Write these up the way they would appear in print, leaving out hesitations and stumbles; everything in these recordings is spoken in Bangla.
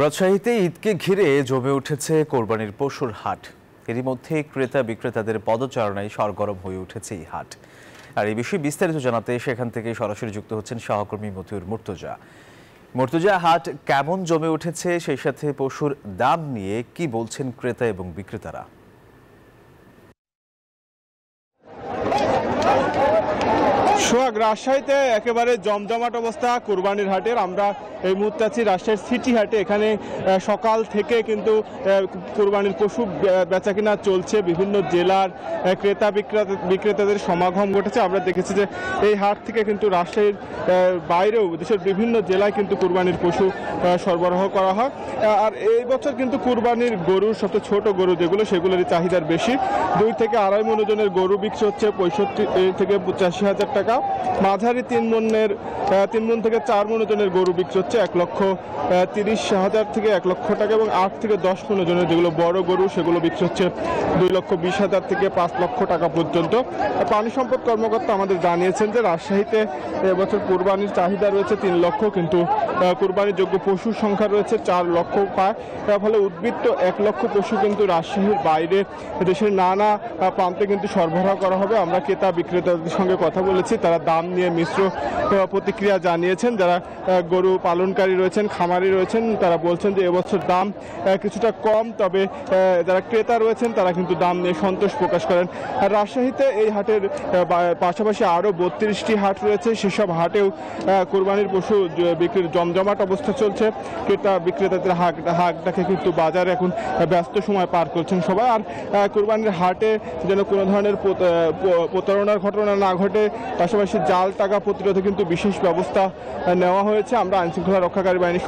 রাজশাহীতে ঈদকে ঘিরে জমে উঠেছে কোরবানির পশুর হাট। এরই মধ্যে ক্রেতা বিক্রেতাদের পদচারণায় সরগরম হয়ে উঠেছে এই হাট। আর এই বিষয়ে বিস্তারিত জানাতে সেখান থেকে সরাসরি যুক্ত হচ্ছেন সহকর্মী মতিউর মুর্তজা। মুর্তজা, হাট কেমন জমে উঠেছে, সেই সাথে পশুর দাম নিয়ে কি বলছেন ক্রেতা এবং বিক্রেতারা? সোহাগ, রাজশাহীতে একেবারে জমজমাট অবস্থা কোরবানির হাটের। আমরা এই মুহূর্তে আছি রাজশাহীর সিটি হাটে। এখানে সকাল থেকে কিন্তু কোরবানির পশু বেচাকেনা চলছে। বিভিন্ন জেলার ক্রেতা বিক্রেতাদের সমাগম ঘটেছে। আমরা দেখেছি যে এই হাট থেকে কিন্তু রাজশাহীর বাইরেও দেশের বিভিন্ন জেলায় কিন্তু কোরবানির পশু সরবরাহ করা হয়। আর এই বছর কিন্তু কোরবানির গরুর সবচেয়ে ছোট গরু যেগুলো, সেগুলোরই চাহিদার বেশি। 2 থেকে 2.5 মণ ওজনের গরু বিক্রি হচ্ছে 65 থেকে 85 হাজার টাকা। মাঝারি 3 মণ থেকে 4 মণ ওজনের গরু বিক্রি হচ্ছে 1,30,000 থেকে 1 লক্ষ টাকা, এবং 8 থেকে 10 মণ ওজনের যেগুলো বড় গরু, সেগুলো বিক্রি হচ্ছে 2,20,000 থেকে 5 লক্ষ টাকা পর্যন্ত। প্রাণী সম্পদ কর্মকর্তা আমাদের জানিয়েছেন যে রাজশাহীতে এবছর কোরবানির চাহিদা রয়েছে 3 লক্ষ, কিন্তু কোরবানির যোগ্য পশুর সংখ্যা রয়েছে 4 লক্ষ প্রায়। তার ফলে উদ্বৃত্ত 1 লক্ষ পশু কিন্তু রাজশাহীর বাইরে দেশের নানা প্রান্তে কিন্তু সরবরাহ করা হবে। আমরা ক্রেতা বিক্রেতাদের সঙ্গে কথা বলেছি, তারা দাম নিয়ে মিশ্র প্রতিক্রিয়া জানিয়েছেন। যারা গরু পালনকারী রয়েছেন, খামারি রয়েছেন, তারা বলছেন যে এবছর দাম কিছুটা কম, তবে যারা ক্রেতা রয়েছেন তারা কিন্তু দাম নিয়ে সন্তোষ প্রকাশ করেন। আর রাজশাহীতে এই হাটের পাশাপাশি আরও 32টি হাট রয়েছে। সেসব হাটেও কোরবানির পশু বিক্রির জমজমাট অবস্থা চলছে। ক্রেতা বিক্রেতাদের হাটটাকে কিন্তু বাজারে এখন ব্যস্ত সময় পার করছেন সবাই। আর কোরবানির হাটে যেন কোনো ধরনের প্রতারণার ঘটনা না ঘটে, পাশাপাশি জাল টাকা প্রতিরোধে কিন্তু বিশেষ ব্যবস্থা নেওয়া হয়েছে। আমরা আইনশৃঙ্খলা রক্ষাকারী বাহিনীর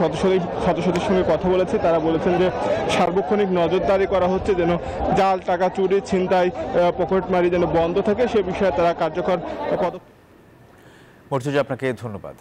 সদস্যদের সঙ্গে কথা বলেছি। তারা বলেছেন যে সার্বক্ষণিক নজরদারি করা হচ্ছে, যেন জাল টাকা চুরি, ছিনতাই, পকেটমারি যেন বন্ধ থাকে, সে বিষয়ে তারা কার্যকর পদক্ষেপ। মুর্তজা, আপনাকে ধন্যবাদ।